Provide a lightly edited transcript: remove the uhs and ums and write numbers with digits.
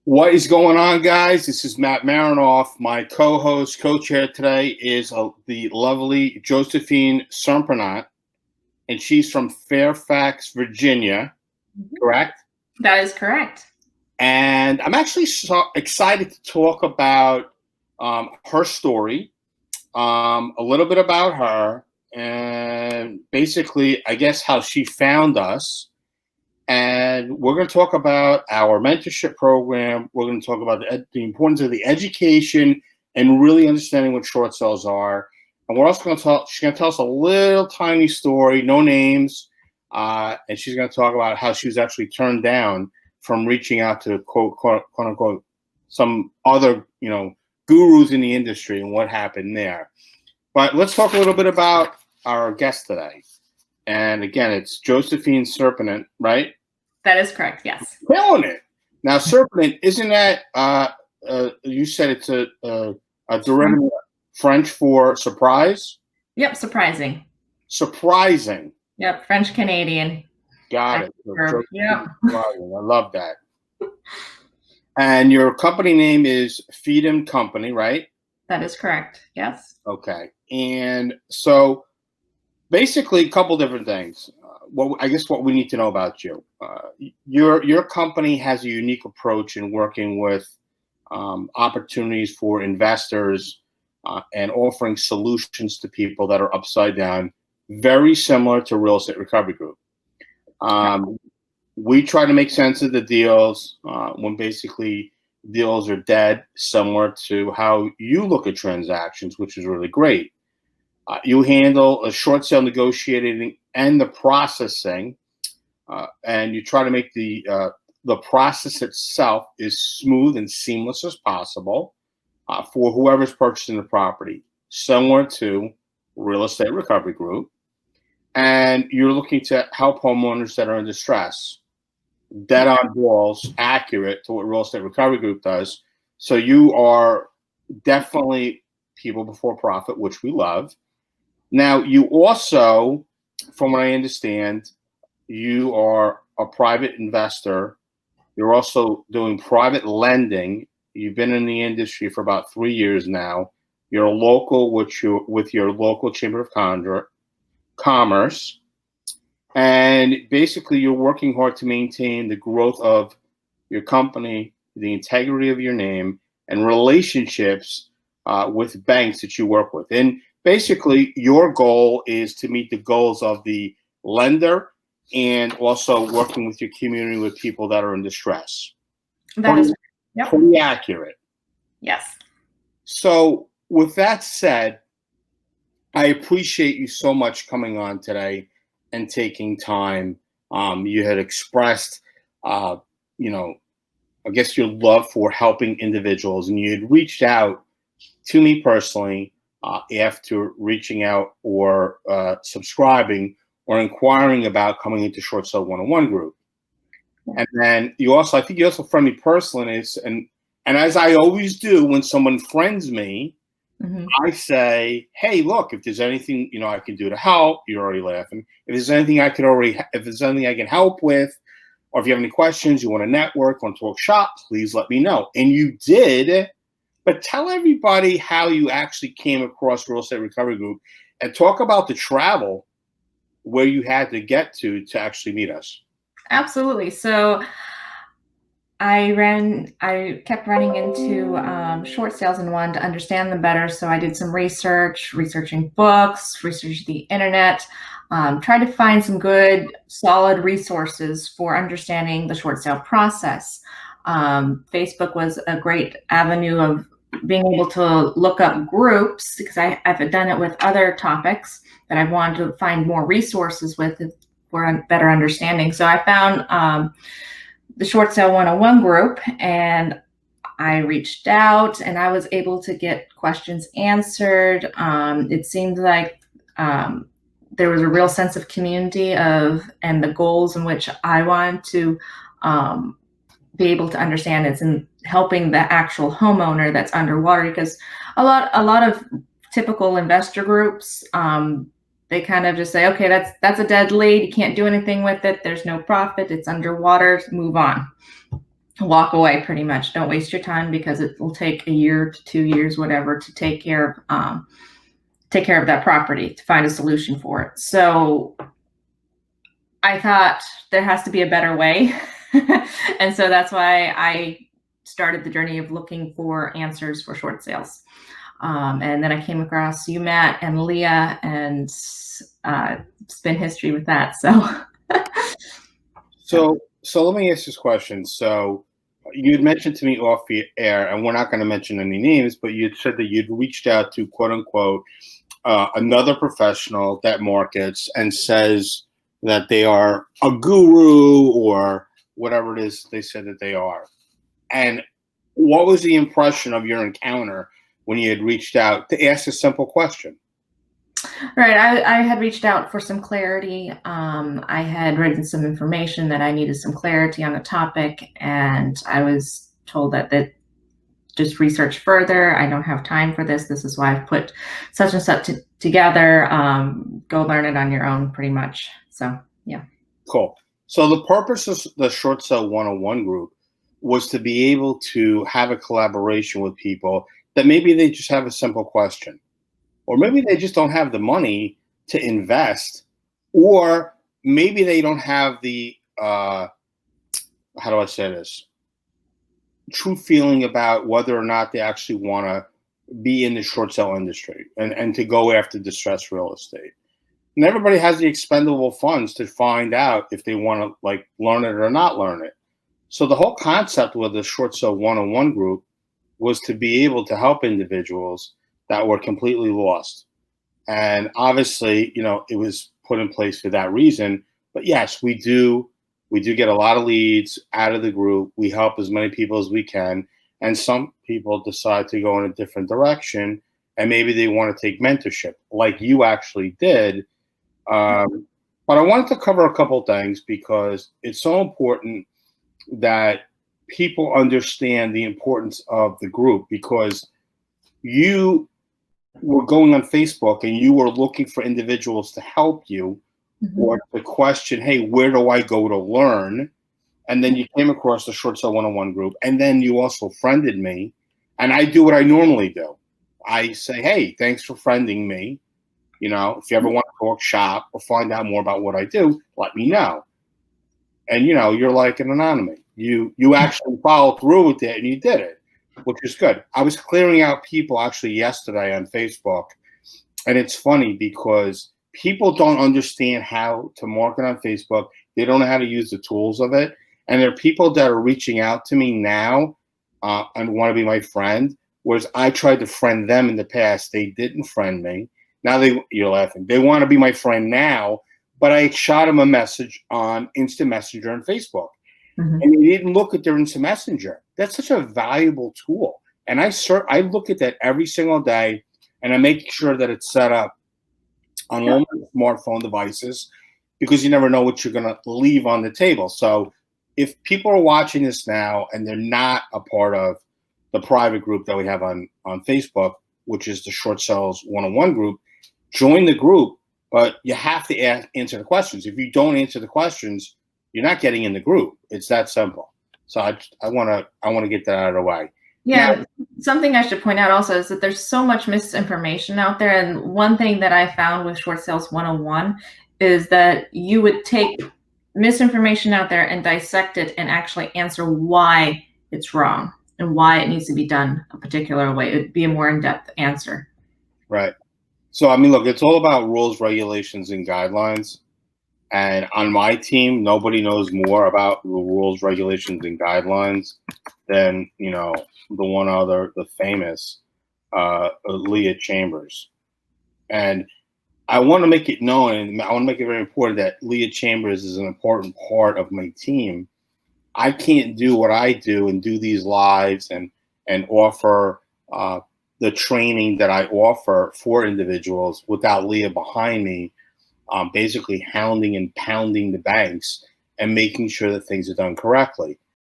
What is going on, guys? This is Matt Marinoff. My co-host, co-chair today is the lovely Josephine Surprenant, and she's from Fairfax, Virginia, correct? That is correct. And I'm actually so excited to talk about her story, a little bit about her, and basically, I guess, how she found us. And we're going to talk about our mentorship program. We're going to talk about the importance of the education and really understanding what short sales are. And we're also going to talk, she's going to tell us a little tiny story, no names. And she's going to talk about how she was actually turned down from reaching out to quote unquote, some other, gurus in the industry and what happened there. But let's talk a little bit about our guest today. And again, it's Josephine Surprenant, right? That is correct, yes. Killing it. Now, Surprenant, isn't that, you said it's a derivative French for surprise? Yep, surprising. Surprising. Yep, French Canadian. Got it. Yep. I love that. And your company name is Feed 'em Company, right? That is correct, yes. Okay. And so basically a couple different things. I guess what we need to know about you. Your company has a unique approach in working with opportunities for investors and offering solutions to people that are upside down, very similar to Real Estate Recovery Group. We try to make sense of the deals when basically deals are dead, similar to how you look at transactions, which is really great. You handle a short sale negotiating and the processing, and you try to make the process itself as smooth and seamless as possible for whoever's purchasing the property, similar to Real Estate Recovery Group. And you're looking to help homeowners that are in distress, dead on balls, accurate to what Real Estate Recovery Group does. So you are definitely people before profit, which we love. Now, you also, from what I understand, you are a private investor. You're also doing private lending. You've been in the industry for about 3 years now. You're a local with your local Chamber of Commerce. And basically, you're working hard to maintain the growth of your company, the integrity of your name, and relationships with banks that you work with. And basically, your goal is to meet the goals of the lender and also working with your community with people that are in distress. That is pretty accurate. Yes. So with that said, I appreciate you so much coming on today and taking time. You had expressed, I guess your love for helping individuals, and you had reached out to me personally after reaching out or subscribing or inquiring about coming into Short Sale 101 group. And then I think you also friend me personally, and as I always do when someone friends me, I say, hey, look, if there's anything I can do to help, you're already laughing. If there's anything I can help with, or if you have any questions, you want to network, want to talk shop, please let me know. And you did. But tell everybody how you actually came across Real Estate Recovery Group and talk about the travel where you had to get to actually meet us. Absolutely. So I kept running into short sales and wanted to understand them better. So I did some researching books, researching the internet, tried to find some good, solid resources for understanding the short sale process. Facebook was a great avenue of being able to look up groups, because I've done it with other topics that I wanted to find more resources with for a better understanding. So I found the Short Sale 101 group, and I reached out and I was able to get questions answered. It seemed like there was a real sense of community and the goals in which I wanted to be able to understand it's in helping the actual homeowner that's underwater, because a lot of typical investor groups, they kind of just say, okay, that's a dead lead, you can't do anything with it, there's no profit, it's underwater, move on. walk away pretty much. Don't waste your time because it will take a year to 2 years, whatever, to take care of that property, to find a solution for it. So I thought there has to be a better way. And so that's why I started the journey of looking for answers for short sales. And then I came across you, Matt, and Leah, and it's been history with that. So let me ask this question. So you had mentioned to me off the air, and we're not going to mention any names, but you said that you'd reached out to quote unquote another professional that markets and says that they are a guru or whatever it is they said that they are. And what was the impression of your encounter when you had reached out to ask a simple question? Right. I had reached out for some clarity. I had written some information that I needed some clarity on the topic, and I was told that just research further. I don't have time for this. This is why I've put such and such together. Go learn it on your own, pretty much. So, yeah. Cool. So the purpose of the Short Sale 101 group was to be able to have a collaboration with people that maybe they just have a simple question, or maybe they just don't have the money to invest, or maybe they don't have the, how do I say this, true feeling about whether or not they actually want to be in the short sale industry and to go after distressed real estate. And everybody has the expendable funds to find out if they want to like learn it or not learn it. So the whole concept with the Short Sale 101 group was to be able to help individuals that were completely lost. And obviously, you know, it was put in place for that reason. But yes, we do get a lot of leads out of the group. We help as many people as we can. And some people decide to go in a different direction, and maybe they want to take mentorship like you actually did. But I wanted to cover a couple things because it's so important that people understand the importance of the group, because you were going on Facebook and you were looking for individuals to help you, or the question, hey, where do I go to learn? And then you came across the Short Sale 101 group, and then you also friended me. And I do what I normally do. I say, hey, thanks for friending me. You know, if you ever want to talk shop or find out more about what I do, let me know. And, you know, you're like an anonymous. You actually followed through with it and you did it, which is good. I was clearing out people actually yesterday on Facebook. And it's funny because people don't understand how to market on Facebook. They don't know how to use the tools of it. And there are people that are reaching out to me now and want to be my friend, whereas I tried to friend them in the past. They didn't friend me. Now you're laughing. They want to be my friend now, but I shot them a message on Instant Messenger and Facebook. And they didn't look at their Instant Messenger. That's such a valuable tool. And I look at that every single day, and I make sure that it's set up on all my smartphone devices, because you never know what you're going to leave on the table. So if people are watching this now and they're not a part of the private group that we have on Facebook, which is the Short Sales 101 group, join the group, but you have to answer the questions. If you don't answer the questions, you're not getting in the group. It's that simple. So I want to get that out of the way. Yeah, Now, something I should point out also is that there's so much misinformation out there. And one thing that I found with Short Sales 101 is that you would take misinformation out there and dissect it and actually answer why it's wrong and why it needs to be done a particular way. It'd be a more in-depth answer. right. So, I mean, look, it's all about rules, regulations, and guidelines. And on my team, nobody knows more about the rules, regulations, and guidelines than, you know, the famous Leah Chambers. And I want to make it known, and I want to make it very important that Leah Chambers is an important part of my team. I can't do what I do and do these lives and offer the training that I offer for individuals without Leah behind me, basically hounding and pounding the banks and making sure that things are done correctly.